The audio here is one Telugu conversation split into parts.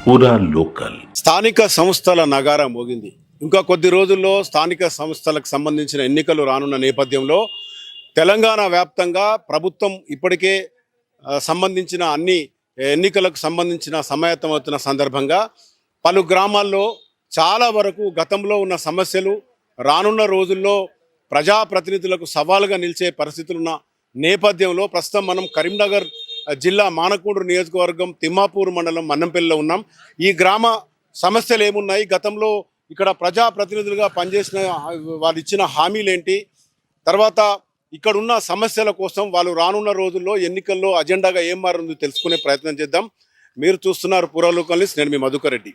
పూరా లోకల్. స్థానిక సంస్థల నగారా మోగింది. ఇంకా కొద్ది రోజుల్లో స్థానిక సంస్థలకు సంబంధించిన ఎన్నికలు రానున్న నేపథ్యంలో తెలంగాణ వ్యాప్తంగా ప్రభుత్వం ఇప్పటికే సంబంధించిన అన్ని ఎన్నికలకు సంబంధించిన సమాయత్తమవుతున్న సందర్భంగా పలు గ్రామాల్లో చాలా వరకు గతంలో ఉన్న సమస్యలు రానున్న రోజుల్లో ప్రజాప్రతినిధులకు సవాలుగా నిలిచే పరిస్థితులున్న నేపథ్యంలో ప్రస్తుతం మనం కరీంనగర్ జిల్లా మానకొండూరు నియోజకవర్గం తిమ్మాపూర్ మండలం మన్నంపల్లిలో ఉన్నాం. ఈ గ్రామ సమస్యలు ఏమున్నాయి, గతంలో ఇక్కడ ప్రజాప్రతినిధులుగా పనిచేసిన వాళ్ళు ఇచ్చిన హామీలేంటి, తర్వాత ఇక్కడున్న సమస్యల కోసం వాళ్ళు రానున్న రోజుల్లో ఎన్నికల్లో అజెండాగా ఏం మారిందో తెలుసుకునే ప్రయత్నం చేద్దాం. మీరు చూస్తున్నారు పూరా లోకల్ న్యూస్. నేను మీ మధుకర్ రెడ్డి.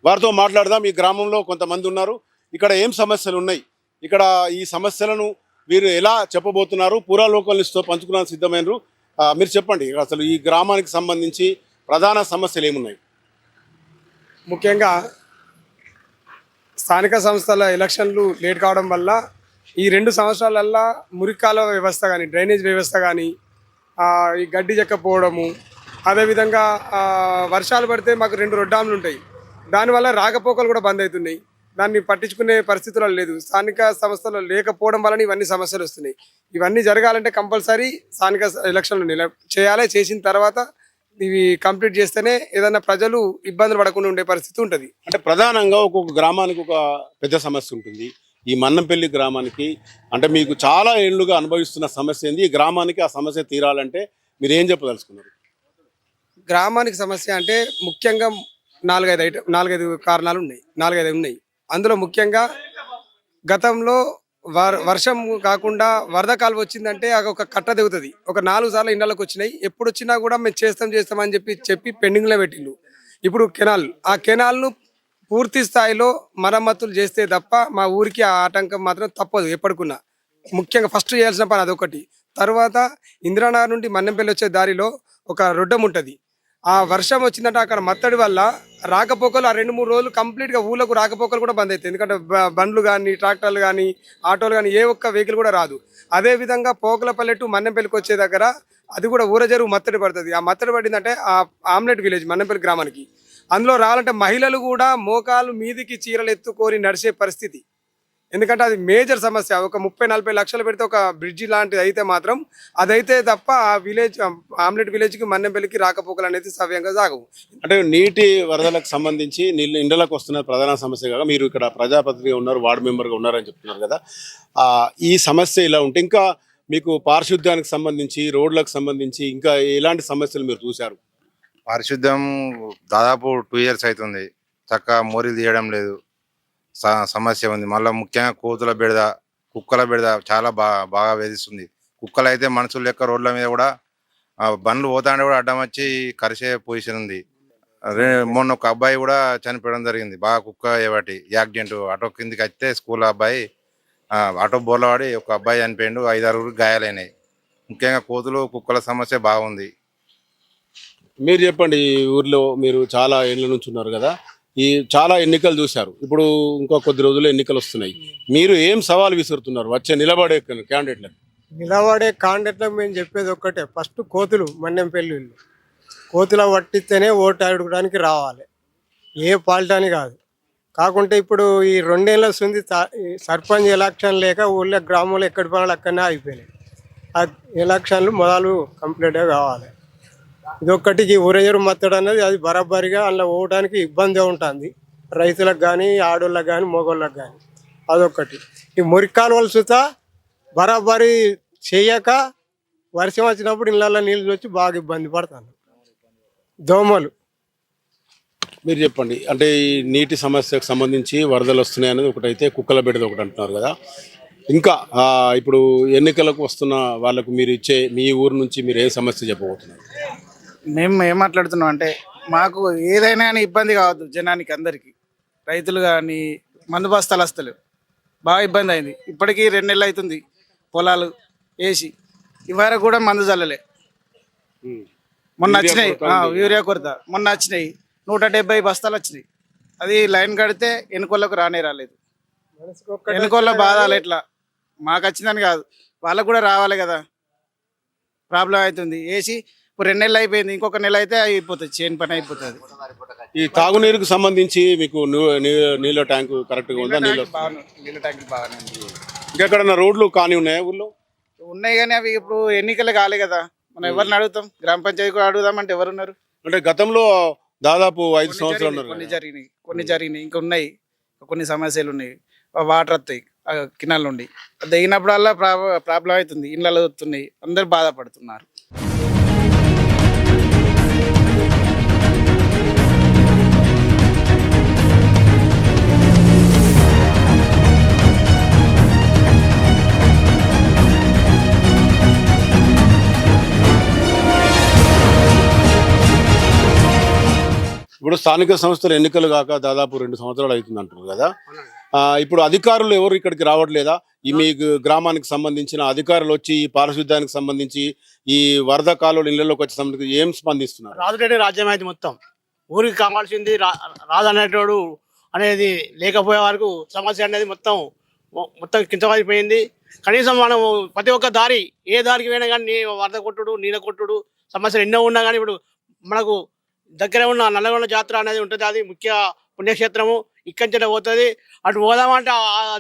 వారితో మాట్లాడదాం. ఈ గ్రామంలో కొంతమంది ఉన్నారు. ఇక్కడ ఏం సమస్యలు ఉన్నాయి, ఇక్కడ ఈ సమస్యలను వీరు ఎలా చెప్పబోతున్నారు, పూరా లోకల్ న్యూస్తో పంచుకున్నాను సిద్ధమైనరు. మీరు చెప్పండి, అసలు ఈ గ్రామానికి సంబంధించి ప్రధాన సమస్యలు ఏమున్నాయి? ముఖ్యంగా స్థానిక సంస్థల ఎలక్షన్లు లేట్ కావడం వల్ల ఈ 2 సంవత్సరాలల్లా మురికాల వ్యవస్థ కానీ, డ్రైనేజ్ వ్యవస్థ కానీ, ఈ గడ్డి చెక్కపోవడము, అదేవిధంగా వర్షాలు పడితే మాకు 2 రొడ్డాములు ఉంటాయి. దానివల్ల రాకపోకలు కూడా బంద్ అవుతున్నాయి. దాన్ని పట్టించుకునే పరిస్థితులు లేదు. స్థానిక సంస్థలు లేకపోవడం వలన ఇవన్నీ సమస్యలు వస్తున్నాయి. ఇవన్నీ జరగాలంటే కంపల్సరీ స్థానిక ఎలక్షన్లు చేయాలి. చేసిన తర్వాత ఇవి కంప్లీట్ చేస్తేనే ఏదైనా ప్రజలు ఇబ్బందులు పడకుండా ఉండే పరిస్థితి ఉంటుంది. అంటే ప్రధానంగా ఒక్కొక్క గ్రామానికి ఒక పెద్ద సమస్య ఉంటుంది. ఈ మన్నంపల్లి గ్రామానికి అంటే మీకు చాలా ఏళ్లుగా అనుభవిస్తున్న సమస్య ఏంది? ఈ గ్రామానికి ఆ సమస్య తీరాలంటే మీరు ఏం చెప్పదలుచుకున్నారు? గ్రామానికి సమస్య అంటే ముఖ్యంగా 4-5 కారణాలు ఉన్నాయి. 4-5 ఉన్నాయి. అందులో ముఖ్యంగా గతంలో వర్షం కాకుండా వరద కాలువ వచ్చిందంటే అది ఒక కట్ట దిగుతుంది. ఒక 4 సార్లు ఇండ్లకు వచ్చినాయి. ఎప్పుడు వచ్చినా కూడా మేము చేస్తామని చెప్పి పెండింగ్లో పెట్టిండు. ఇప్పుడు ఆ కెనాల్ను పూర్తి స్థాయిలో మరమ్మతులు చేస్తే తప్ప మా ఊరికి ఆ ఆటంకం మాత్రం తప్పదు ఎప్పటికున్నా. ముఖ్యంగా ఫస్ట్ చేయాల్సిన పని అదొకటి. తర్వాత ఇందిరానగర్ నుండి మన్నెంపల్లి వచ్చే దారిలో ఒక రొడ్డం ఉంటుంది. ఆ వర్షం వచ్చిందంటే అక్కడ మత్తడి వల్ల రాకపోకలు ఆ 2-3 రోజులు కంప్లీట్గా ఊళ్ళకు రాకపోకలు కూడా బంద్ అవుతాయి. ఎందుకంటే బండ్లు కానీ, ట్రాక్టర్లు కానీ, ఆటోలు కానీ ఏ ఒక్క వెహికల్ కూడా రాదు. అదేవిధంగా పోకలపల్లె టు మన్నెంపల్లికి వచ్చే దగ్గర అది కూడా ఊరజరువు మత్తడి పడుతుంది. ఆ మత్తడి పడిందంటే ఆ ఆమ్లెట్ విలేజ్ మన్నెంపల్లి గ్రామానికి అందులో రావాలంటే మహిళలు కూడా మోకాలు మీదికి చీరలు ఎత్తుకొని నడిచే పరిస్థితి. ఎందుకంటే అది మేజర్ సమస్య. ఒక 30-40 లక్షలు పెడితే ఒక బ్రిడ్జి లాంటిది అయితే మాత్రం అదైతే తప్ప ఆ విలేజ్ ఆమ్లెట్ విలేజ్కి మన్నెంపల్లికి రాకపోకలు అనేది సవ్యంగా సాగవు. అంటే నీటి వరదలకు సంబంధించి ఇండ్లకు వస్తున్న ప్రధాన సమస్య కాగా మీరు ఇక్కడ ప్రజాప్రతినిధిగా ఉన్నారు, వార్డు మెంబర్గా ఉన్నారని చెప్తున్నారు కదా. ఈ సమస్య ఇలా ఉంటే ఇంకా మీకు పారిశుద్ధ్యానికి సంబంధించి, రోడ్లకు సంబంధించి ఇంకా ఎలాంటి సమస్యలు మీరు చూశారు? పారిశుద్ధ్యం దాదాపు 2 years అవుతుంది. చక్కగా మోరీలు తీయడం లేదు, సమస్య ఉంది. మళ్ళీ ముఖ్యంగా కోతుల బెడద, కుక్కల బెడద చాలా బాగా వేధిస్తుంది. కుక్కలు అయితే మనుషులు లెక్క రోడ్ల మీద కూడా బండ్లు పోతాంటే కూడా అడ్డం వచ్చి కరిసే పొజిషన్ ఉంది. మొన్న ఒక అబ్బాయి కూడా చనిపోవడం జరిగింది. బాగా కుక్క ఏవాటి యాక్సిడెంట్, ఆటో కిందికి వస్తే స్కూల్ అబ్బాయి ఆటో బోర్ల పడి ఒక అబ్బాయి చనిపోయిండు, 5-6 గాయాలైనాయి. ముఖ్యంగా కోతులు కుక్కల సమస్య బాగుంది. మీరు చెప్పండి, ఈ ఊర్లో మీరు చాలా ఏళ్ళ నుంచి ఉన్నారు కదా, ఈ చాలా ఎన్నికలు చూశారు. ఇప్పుడు ఇంకో కొద్ది రోజుల్లో ఎన్నికలు వస్తున్నాయి. మీరు ఏం సవాల్ విసురుతున్నారు వచ్చే నిలబడే క్యాండిడేట్లకు? నిలబడే క్యాండిడేట్లకు మేము చెప్పేది ఒక్కటే, ఫస్ట్ కోతులు మన్నెంపల్లి కోతుల పట్టిస్తేనే ఓటు అడగడానికి రావాలి, ఏ పార్టీ అని కాదు. కాకుంటే ఇప్పుడు ఈ 2 ఏళ్ళ ఉంది సర్పంచ్ ఎలక్షన్ లేక ఊళ్ళో గ్రామంలో ఎక్కడి పనులు అక్కడనే అయిపోయినాయి. ఆ ఎలక్షన్లు మొదలు కంప్లీట్గా కావాలి. ఇదొక్కటికి ఊరజరు మత్తడు అనేది అది బరాబరిగా అందులో పోవడానికి ఇబ్బంది ఉంటుంది, రైతులకు కానీ, ఆడోళ్ళకి కానీ, మగోళ్ళకి కానీ. అదొక్కటి. ఈ మురికాలువలు సుతా బరాబరి చేయక వర్షం వచ్చినప్పుడు ఇళ్ళల్లో నీళ్ళు వచ్చి బాగా ఇబ్బంది పడతాను. దోమలు. మీరు చెప్పండి, అంటే ఈ నీటి సమస్యకు సంబంధించి వరదలు వస్తున్నాయి అనేది ఒకటైతే, కుక్కల బెడద ఒకటి అంటున్నారు కదా. ఇంకా ఇప్పుడు ఎన్నికలకు వస్తున్న వాళ్ళకు మీరు ఇచ్చే మీ ఊరు నుంచి మీరు ఏ సమస్య చెప్పబోతున్నారు? మేము ఏం మాట్లాడుతున్నాం అంటే, మాకు ఏదైనా కానీ ఇబ్బంది కావద్దు జనానికి, అందరికీ, రైతులు కానీ, మందు బస్తాలు వస్తలేవు, బాగా ఇబ్బంది అయింది. ఇప్పటికీ 2 నెలలు అవుతుంది పొలాలు వేసి, ఇవరకు కూడా మందు చల్లలే. మొన్న యూరియా వచ్చినాయి కొరత ఉంది. యూరియా కొరత మొన్న వచ్చినాయి 170 బస్తాలు వచ్చినాయి. అది లైన్ కడితే ఎన్నికోళ్ళకు రాలేదు. ఎన్నికోళ్ళ బాధాలు ఎట్లా మాకు వచ్చిందని కాదు, వాళ్ళకు కూడా రావాలి కదా. ప్రాబ్లం అవుతుంది. వేసి ఇప్పుడు 2 నెలలు అయిపోయింది, ఇంకొక నెల అయితే అయిపోతుంది, చేను పని అయిపోతుంది. ఈ తాగునీరుకు సంబంధించి మీకు నీళ్ళ ట్యాంకు కరెక్ట్గా ఉందా? నీళ్ళు నీళ్ళ ట్యాంకులు బాగానే ఉంది. ఇంకెక్కడన్నా రోడ్లు కానీ ఉన్నాయా ఊళ్ళో? ఉన్నాయి కానీ అవి ఇప్పుడు ఎన్నికలు కాలే కదా, మనం ఎవరిని అడుగుతాం? గ్రామ పంచాయతీ కూడా అడుగుదాం అంటే ఎవరు ఉన్నారు? అంటే గతంలో దాదాపు 5 సంవత్సరాలు ఉన్నారు కొన్ని కదా. జరిగినాయి ఇంకా ఉన్నాయి. కొన్ని సమస్యలు ఉన్నాయి. వాటర్ వస్తాయి కినాల నుండి, అది దిగినప్పుడల్లా ప్రాబ్లం అవుతుంది. ఇళ్ళలో వస్తున్నాయి, అందరు బాధపడుతున్నారు. ఇప్పుడు స్థానిక సంస్థల ఎన్నికలు కాక దాదాపు 2 సంవత్సరాలు అవుతుంది అంటారు కదా. ఇప్పుడు అధికారులు ఎవరు ఇక్కడికి రావట్లేదా? ఈ మీ గ్రామానికి సంబంధించిన అధికారులు వచ్చి ఈ పారిశుద్ధ్యానికి సంబంధించి ఈ వరద కాలువలు ఇళ్లలోకి వచ్చే సంబంధించి ఏం స్పందిస్తున్నారు? రాజురెడ్డి రాజ్యం అయితే మొత్తం ఊరికి కావాల్సింది రాజు అనేటోడు అనేది లేకపోయే వరకు సమస్య అనేది మొత్తం కించమైపోయింది. కనీసం మనం ప్రతి ఒక్క దారి, ఏ దారికి పోయినా కానీ వరద కొట్టుడు, నీళ్ళ కొట్టుడు సమస్యలు ఎన్నో ఉన్నా కానీ ఇప్పుడు మనకు దగ్గర ఉన్న నల్లగొండ జాతర అనేది ఉంటుంది. అది ముఖ్య పుణ్యక్షేత్రము. ఇక్కడి నుంచి పోతుంది. అటు పోదామంటే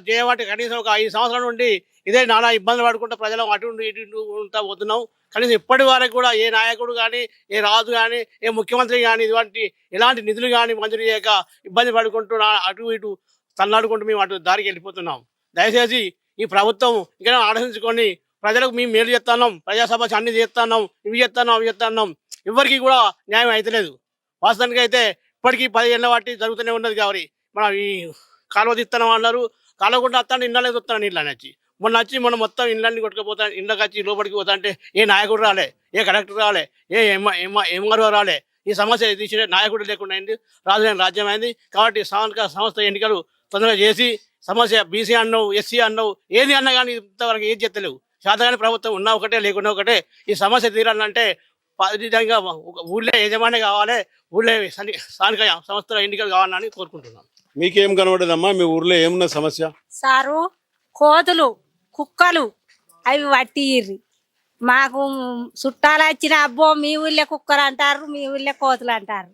చేయమంటే కనీసం ఒక 5 సంవత్సరాల నుండి ఇదే నానా ఇబ్బందులు పడుకుంటూ ప్రజలు అటు ఇటు ఉంటా పోతున్నాం. కనీసం ఇప్పటి వరకు కూడా ఏ నాయకుడు కానీ, ఏ రాజు కానీ, ఏ ముఖ్యమంత్రి కానీ ఇటువంటి ఎలాంటి నిధులు కానీ మంజూరు చేయక ఇబ్బంది పడుకుంటూ అటు ఇటు తన్నాడుకుంటూ మేము అటు దారికి వెళ్ళిపోతున్నాం. దయచేసి ఈ ప్రభుత్వం ఇంకా ఆలోచించుకొని ప్రజలకు మేము మేలు చేస్తున్నాం, ప్రజాసభ అన్ని చేస్తున్నాం, ఇవి చేస్తున్నాం, అవి చేస్తున్నాం, ఎవరికి కూడా న్యాయం అవుతలేదు. వాస్తవానికి అయితే ఇప్పటికీ 10 ఏళ్ళ వాటి జరుగుతూనే ఉన్నది. కాబట్టి మనం ఈ కాలువ తీస్తున్నాం అన్నారు, కాలువ కూడా వస్తాను ఇళ్ళనే చూస్తాను నీళ్ళు అని వచ్చి మొన్న మొత్తం ఇళ్ళని కొట్టుకుపోతాను, ఇళ్ళకి వచ్చి లోపలికి పోతా అంటే ఏ నాయకుడు రాలే, ఏ కలెక్టర్ రాలే, ఏ ఎంఆర్ఓ రాలే. ఈ సమస్య తీసే నాయకుడు లేకుండా అయింది. రాజ్యం అయింది. కాబట్టి స్థానిక సంస్థ ఎన్నికలు తొందరగా చేసి సమస్య బీసీ అన్నావు, ఎస్సీ అన్నావు, ఏది అన్నా కానీ ఇంతవరకు ఏది చెత్తలేవు. శాతగాని ప్రభుత్వం ఉన్నా ఒకటే, లేకున్నా ఒకటే. ఈ సమస్య తీరాలంటే విధంగా ఊళ్ళో యజమాని కావాలి, ఊళ్ళో స్థానిక సంస్థల ఎన్నికలు కావాలని కోరుకుంటున్నాను. మీకేం కనబడదమ్మా? మీ ఊర్లో ఏమున్న సమస్య? సారు కోతులు, కుక్కలు అవి పట్టిర్రి. మాకు చుట్టాలు వచ్చిన అబ్బో మీ ఊళ్ళో కుక్కలు అంటారు, మీ ఊళ్ళో కోతులు అంటారు.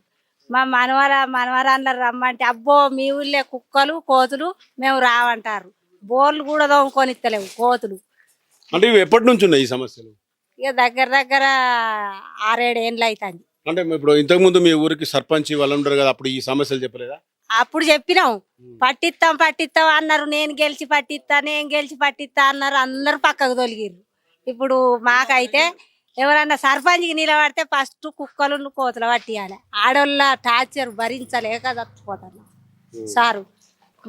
మా మనవరాళ్ళు రమ్మంటే అబ్బో మీ ఊళ్ళో కుక్కలు కోతులు మేము రావంటారు. బోర్లు కూడా దోముకొని ఇస్తలేవు కోతులు. అంటే ఇవి ఎప్పటి నుంచి ఉన్నాయి ఈ సమస్యలు? ఇక దగ్గర 6-7 ఏండ్లు అవుతుంది. అంటే ఇప్పుడు ఇంతకుముందు మీ ఊరికి సర్పంచ్ వాళ్ళు ఉంటారు కదా, అప్పుడు ఈ సమస్యలు చెప్పలేదా? అప్పుడు చెప్పినాం, పట్టిస్తాం అన్నారు. నేను గెలిచి పట్టిస్తా అన్నారు. అందరు పక్కకు తొలిగిర్రు. ఇప్పుడు మాకైతే ఎవరన్నా సర్పంచ్కి నిలబడితే ఫస్ట్ కుక్కలు కోతులు పట్టియాలి. ఆడోళ్ళ టార్చర్ భరించలేక చచ్చిపోతాను సారు.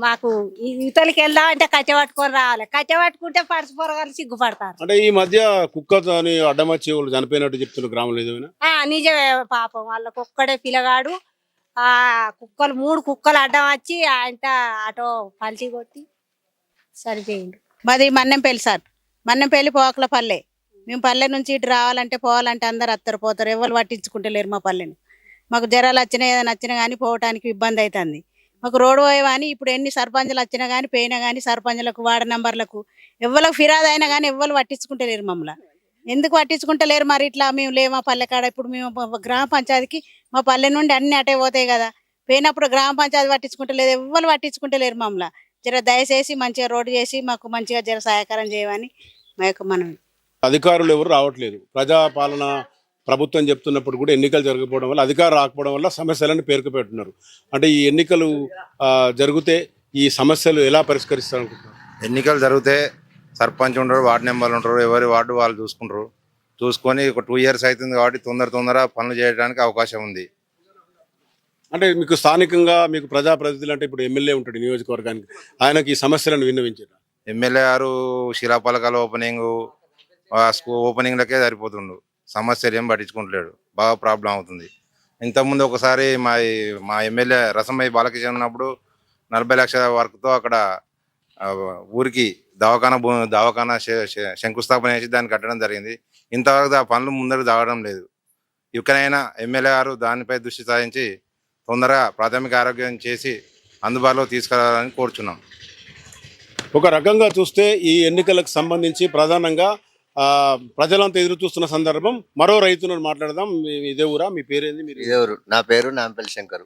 మాకు ఇతలకి వెళ్దామంటే కట్టె పట్టుకొని రావాలి. కట్టె పట్టుకుంటే పరస్పరగాలు సిగ్గుపడతారు. అంటే ఈ మధ్య కుక్కతోని అడ్డమచ్చి వాళ్ళు చనిపోయినట్టు చెప్తున్నారు గ్రామంలో, నిజమేనా? నిజమే పాపం. వాళ్ళకు ఒక్కడే పిల్లగాడు. ఆ కుక్కలు 3 కుక్కలు అడ్డం వచ్చి ఆయన అటో పల్చి కొట్టి సరిపోయిండు. మాది మన్నెంపల్లి సార్, మన్నెంపల్లి పోకల పల్లె. మేము పల్లె నుంచి ఇటు పోవాలంటే అందరు అత్తరు పోతారు, ఎవరు పట్టించుకుంటలేరు మా పల్లెని. మాకు జ్వరాలు వచ్చినా ఏదైనా వచ్చినా కానీ పోవటానికి ఇబ్బంది అవుతుంది. మాకు రోడ్డు పోయేవాని ఇప్పుడు ఎన్ని సర్పంచులు వచ్చినా కానీ పోయినా కానీ సర్పంచులకు వార్డు నంబర్లకు ఎవరికి ఫిర్యాదు అయినా కానీ ఎవరు పట్టించుకుంటలేరు మమ్మల్ని. ఎందుకు పట్టించుకుంటలేరు మరి? ఇట్లా మేము లేమా పల్లె కాడ. ఇప్పుడు మేము గ్రామ పంచాయతీకి మా పల్లె నుండి అన్ని అటే పోతాయి కదా, పోయినప్పుడు గ్రామ పంచాయతీ పట్టించుకుంటలేదు, ఎవరు పట్టించుకుంటలేరు మమ్మల్ని. జర దయచేసి మంచిగా రోడ్డు చేసి మాకు మంచిగా జర సహాయకారం చేయమని మా యొక్క మనవి. అధికారులు ఎవరు రావట్లేదు. ప్రజాపాలన ప్రభుత్వం చెప్తున్నప్పుడు కూడా ఎన్నికలు జరగకపోవడం వల్ల, అధికారం రాకపోవడం వల్ల సమస్యలను పేరుకుపెడుతున్నారు. అంటే ఈ ఎన్నికలు జరిగితే ఈ సమస్యలు ఎలా పరిష్కరిస్తారు అనుకుంటున్నారు? ఎన్నికలు జరిగితే సర్పంచ్ ఉంటారు, వార్డు మెంబర్లు ఉంటారు, ఎవరి వార్డు వాళ్ళు చూసుకుంటారు. చూసుకొని ఒక 2 years అవుతుంది కాబట్టి తొందర పనులు చేయడానికి అవకాశం ఉంది. అంటే మీకు స్థానికంగా మీకు ప్రజాప్రతినిధులు అంటే ఇప్పుడు ఎమ్మెల్యే ఉంటాడు నియోజకవర్గానికి, ఆయనకి ఈ సమస్యలను విన్నవించారు. ఎమ్మెల్యే గారు శిలాపలకాల ఓపెనింగ్లకే సరిపోతుండు. సమస్యలు ఏం పట్టించుకుంటలేడు. బాగా ప్రాబ్లం అవుతుంది. ఇంతకుముందు ఒకసారి మా ఎమ్మెల్యే రసమయ్య బాలకిషన్ ఉన్నప్పుడు 40 లక్షల వర్క్తో అక్కడ ఊరికి దవాఖానా శంకుస్థాపన చేసి దాన్ని కట్టడం జరిగింది. ఇంతవరకు ఆ పనులు ముందరకు దాగడం లేదు. ఇకనైనా ఎమ్మెల్యే గారు దానిపై దృష్టి సారించి తొందరగా ప్రాథమిక ఆరోగ్యం చేసి అందుబాటులో తీసుకురావాలని కోరుచున్నాం. ఒక రకంగా చూస్తే ఈ ఎన్నికలకు సంబంధించి ప్రధానంగా ప్రజలంతా ఎదురు చూస్తున్న సందర్భం. మరో రైతును మాట్లాడదాం. ఇదే ఊరా? మీ పేరేంది? మీరు ఇదే ఊరు. నా పేరు నాంపల్లి శంకరు.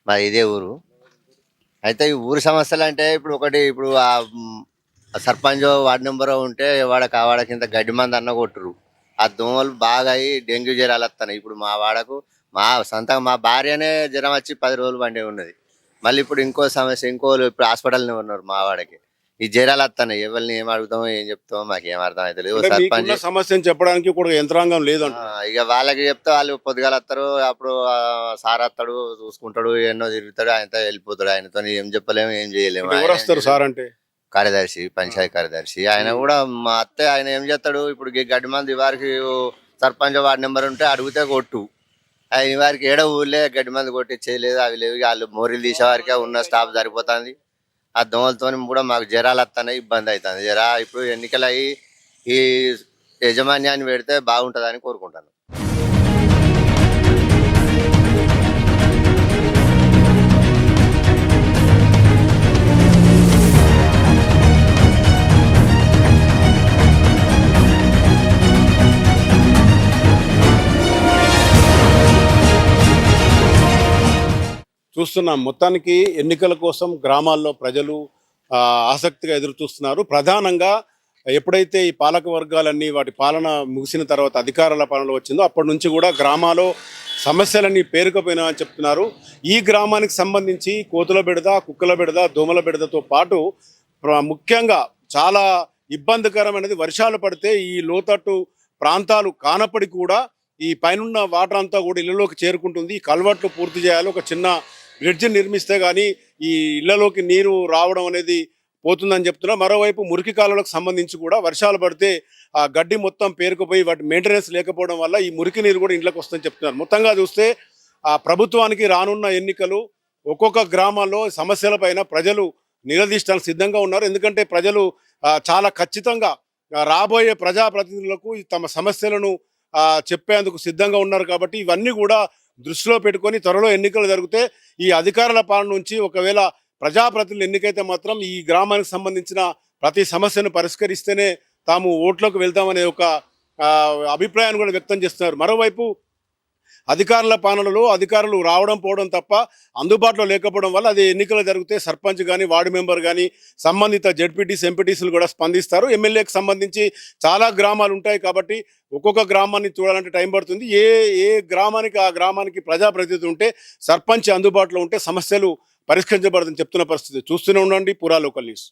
మా ఇదే ఊరు. అయితే ఈ ఊరు సమస్యలు అంటే ఇప్పుడు ఆ సర్పంచ్ వార్డు నెంబర్ ఉంటే వాడకి ఇంత గడ్డి మంది అన్న కొట్టురు. ఆ దోమలు బాగా అయ్యి డెంగ్యూ జ్వరాలు వస్తున్నాయి. ఇప్పుడు మా వాడకు మా భార్యనే జ్వరం వచ్చి 10 రోజులు పండే ఉన్నది. మళ్ళీ ఇప్పుడు ఇంకో సమస్య, ఇప్పుడు హాస్పిటల్నే ఉన్నారు మా వాడకి. ఈ జ్వరాలు వస్తున్నాయి. ఎవరిని ఏం అడుగుతామో ఏం చెప్తామో మాకేం అర్థం అవుతలేదు. సర్పంచ్ సమస్యను చెప్పడానికి కూడా యంత్రాంగం లేదంట. ఇక వాళ్ళకి చెప్తే వాళ్ళు పొద్దుగాల వస్తారు, అప్పుడు సార్ వస్తాడు, చూసుకుంటాడు, ఎన్నో తిరుగుతాడు, ఆయనతో వెళ్ళిపోతాడు. ఆయనతో ఏం చెప్పలేము, ఏం చేయలేము. ఎవరు వస్తారు సార్ అంటే? కార్యదర్శి, పంచాయతీ కార్యదర్శి. ఆయన కూడా మా అత్తే ఆయన ఏం చేస్తాడు, ఇప్పుడు గడ్డి మంది వారికి సర్పంచ్ వార్డు నెంబర్ ఉంటే అడిగితే కొట్టు. ఆయన వారికి ఏడో ఊళ్ళే గడ్డి మంది కొట్టి చేయలేదు, అవి లేవు. వాళ్ళు మోరీలు తీసే వారికే ఉన్న స్టాఫ్ సరిపోతుంది. ఆ దోమలతో కూడా మాకు జ్వరాలు వస్తున్నాయి, ఇబ్బంది అవుతుంది. ఇప్పుడు ఎన్నికలు అయ్యి ఈ యజమాన్యాన్ని పెడితే బాగుంటుందని కోరుకుంటాను. చూస్తున్నాం. మొత్తానికి ఎన్నికల కోసం గ్రామాల్లో ప్రజలు ఆసక్తిగా ఎదురు చూస్తున్నారు. ప్రధానంగా ఎప్పుడైతే ఈ పాలక వర్గాలన్నీ వాటి పాలన ముగిసిన తర్వాత అధికారాల పాలన వచ్చిందో అప్పటి నుంచి కూడా గ్రామాల్లో సమస్యలన్నీ పేరుకుపోయినాయని చెప్తున్నారు. ఈ గ్రామానికి సంబంధించి కోతుల బెడద, కుక్కల బెడద, దోమల బెడదతో పాటు ముఖ్యంగా చాలా ఇబ్బందికరమైనది వర్షాలు పడితే ఈ లోతట్టు ప్రాంతాలు కానప్పటి కూడా ఈ పైనున్న వాటర్ అంతా కూడా ఇళ్లలోకి చేరుకుంటుంది. ఈ కల్వర్ట్లు పూర్తి చేయాలి. ఒక చిన్న బ్రిడ్జ్ నిర్మిస్తే కానీ ఈ ఇళ్లలోకి నీరు రావడం అనేది పోతుందని చెప్తున్నారు. మరోవైపు మురికి కాలువలకు సంబంధించి కూడా వర్షాలు పడితే ఆ గడ్డి మొత్తం పేరుకుపోయి వాటి మెయింటెనెన్స్ లేకపోవడం వల్ల ఈ మురికి నీరు కూడా ఇంట్లోకి వస్తుందని చెప్తున్నారు. మొత్తంగా చూస్తే ఆ ప్రభుత్వానికి రానున్న ఎన్నికలు ఒక్కొక్క గ్రామాల్లో సమస్యలపైన ప్రజలు నిలదీయడానికి సిద్ధంగా ఉన్నారు. ఎందుకంటే ప్రజలు చాలా ఖచ్చితంగా రాబోయే ప్రజాప్రతినిధులకు తమ సమస్యలను చెప్పేందుకు సిద్ధంగా ఉన్నారు. కాబట్టి ఇవన్నీ కూడా దృష్టిలో పెట్టుకొని త్వరలో ఎన్నికలు జరిగితే ఈ అధికారుల పాలన నుంచి ఒకవేళ ప్రజాప్రతినిధులు ఎన్నికైతే మాత్రం ఈ గ్రామానికి సంబంధించిన ప్రతి సమస్యను పరిష్కరిస్తేనే తాము ఓట్లోకి వెళ్తామనే ఒక అభిప్రాయాన్ని కూడా వ్యక్తం చేస్తున్నారు. మరోవైపు అధికారుల పాలనలో అధికారులు రావడం పోవడం తప్ప అందుబాటులో లేకపోవడం వల్ల అది ఎన్నికలు జరిగితే సర్పంచ్ కానీ వార్డు మెంబర్ కానీ సంబంధిత జెడ్పీటీసీ ఎంపీటీసీలు కూడా స్పందిస్తారు. ఎమ్మెల్యేకి సంబంధించి చాలా గ్రామాలు ఉంటాయి కాబట్టి ఒక్కొక్క గ్రామాన్ని చూడాలంటే టైం పడుతుంది. ఏ గ్రామానికి ఆ గ్రామానికి ప్రజాప్రతినిధి ఉంటే సర్పంచ్ అందుబాటులో ఉంటే సమస్యలు పరిష్కరించబడుతుందని చెప్తున్న పరిస్థితి. చూస్తూనే ఉండండి పురా లోకల్ న్యూస్.